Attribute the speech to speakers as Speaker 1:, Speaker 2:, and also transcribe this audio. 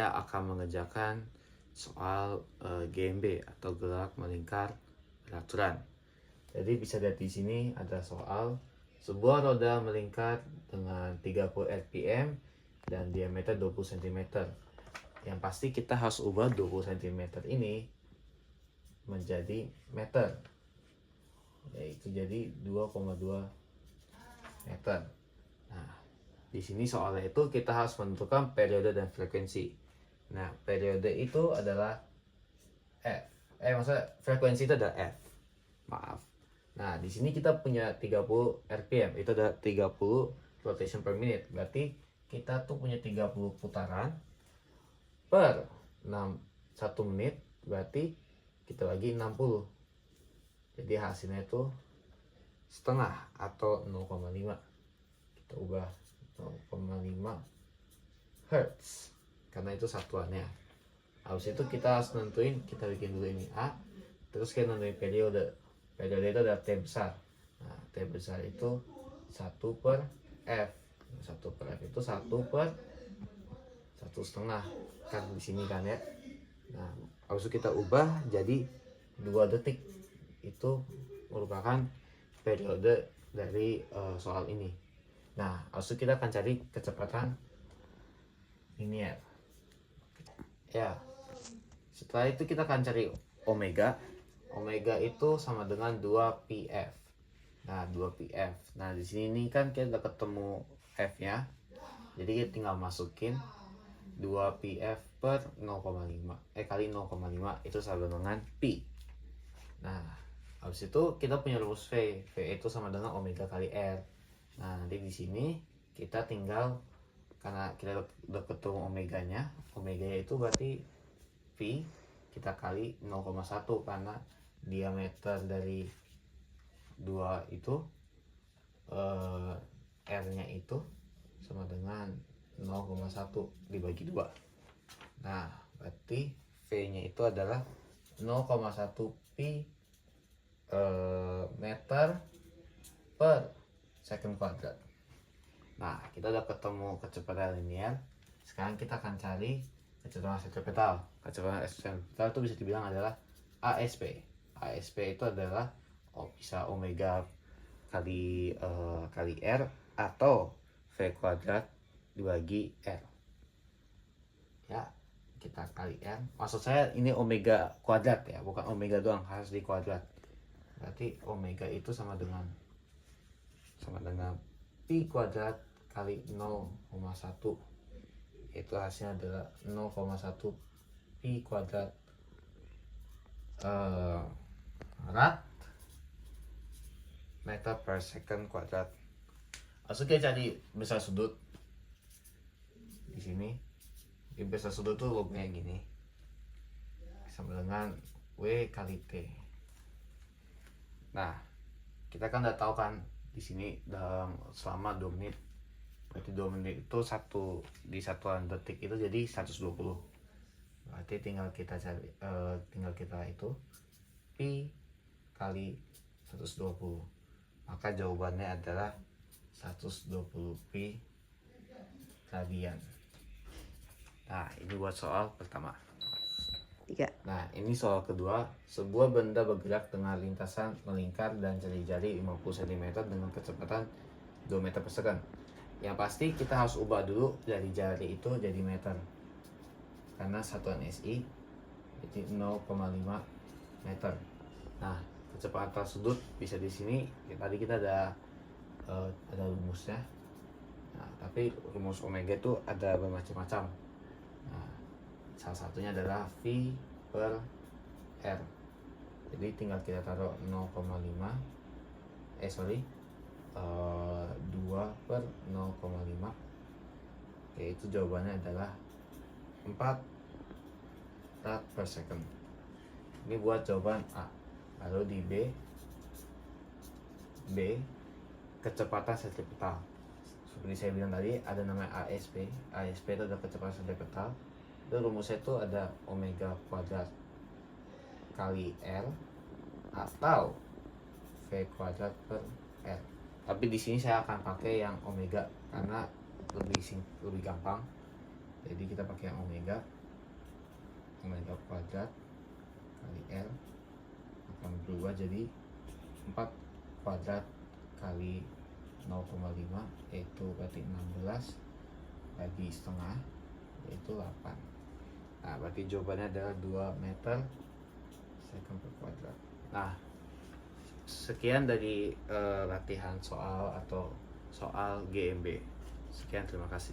Speaker 1: Saya akan mengerjakan soal GMB atau gerak melingkar beraturan. Jadi bisa lihat di sini ada soal sebuah roda melingkar dengan 30 rpm dan diameter 20 cm. Yang pasti kita harus ubah 20 cm ini menjadi meter, yaitu jadi 2,2 meter. Nah, di sini soalnya itu kita harus menentukan periode dan frekuensi. Nah, periode itu adalah F. Maksudnya frekuensi itu adalah F. Maaf. Nah, di sini kita punya 30 rpm, itu adalah 30 rotation per minute. Berarti kita tuh punya 30 putaran per 1 menit, berarti kita bagi 60. Jadi hasilnya itu setengah atau 0,5. Kita ubah 0,5 Hertz karena itu satuannya. Habis itu kita harus nentuin, kita bikin dulu ini A, terus kita nentuin periode. Periode itu adalah T besar. Nah, T besar itu 1 per F. 1 per F itu 1 per 1,5 kan di sini kan ya. Nah, habis itu kita ubah jadi 2 detik. Itu merupakan periode dari soal ini. Nah, habis itu kita akan cari kecepatan linier. Ya, setelah itu kita akan cari omega. Omega itu sama dengan 2pf. Nah, 2pf. Nah, di sini nih kan kita udah ketemu f-nya. Jadi kita tinggal masukin 2pf per 0,5 kali 0,5 itu sama dengan pi. Nah, habis itu kita punya rumus V. V itu sama dengan omega kali R. Nah, nanti di sini kita tinggal, karena kita udah ketemu omeganya, omeganya itu berarti V kita kali 0,1 karena diameter dari 2 itu R-nya itu sama dengan 0,1 dibagi 2. Nah, berarti V-nya itu adalah 0,1 pi meter per second kuadrat. Nah, kita udah ketemu kecepatan linier. Sekarang kita akan cari kecepatan sentripetal. Kecepatan sentripetal itu bisa dibilang adalah ASP. ASP itu adalah bisa omega kali R atau V kuadrat dibagi R. Ya, kita kali R. Maksud saya ini omega kuadrat ya, bukan omega doang, harus di kuadrat. Berarti omega itu sama dengan pi kuadrat kali 0,1. Itu hasilnya adalah 0,1 pi kuadrat rad meter per second kuadrat. Langsung kita cari besar sudut. Di sini di besar sudut tuh lognya gini, sama dengan W kali T. Nah, kita kan udah tahu kan di sini dalam selama 2 menit. Berarti 2 menit itu di satuan detik itu jadi 120. Berarti tinggal kita cari itu pi kali 120. Maka jawabannya adalah 120 pi radian. Nah, ini buat soal pertama. 3. Nah, ini soal kedua. Sebuah benda bergerak dengan lintasan melingkar dan jari-jari 50 cm dengan kecepatan 2 meter per second. Yang pasti kita harus ubah dulu dari jari itu jadi meter. Karena satuan SI jadi 0,5 meter. Nah, kecepatan sudut bisa di sini. Tadi kita ada rumusnya. Nah, tapi rumus omega itu ada bermacam-macam. Nah, salah satunya adalah V per R. Jadi tinggal kita taruh 0,5 2 per 0,5. Oke, itu jawabannya adalah 4 rad per second. Ini buat jawaban A. Lalu di B kecepatan sentripetal. Seperti saya bilang tadi, ada namanya ASP. ASP itu adalah kecepatan sentripetal. Itu rumusnya itu ada omega kuadrat kali R atau V kuadrat per R. Tapi di sini saya akan pakai yang omega karena lebih gampang. Jadi kita pakai yang omega kuadrat kali L akan berubah jadi 4 kuadrat kali 0,5, yaitu berarti 16 bagi setengah, yaitu 8. Nah, berarti jawabannya adalah 2 meter second per kuadrat. Nah, sekian dari latihan soal atau soal GMB. Sekian, terima kasih.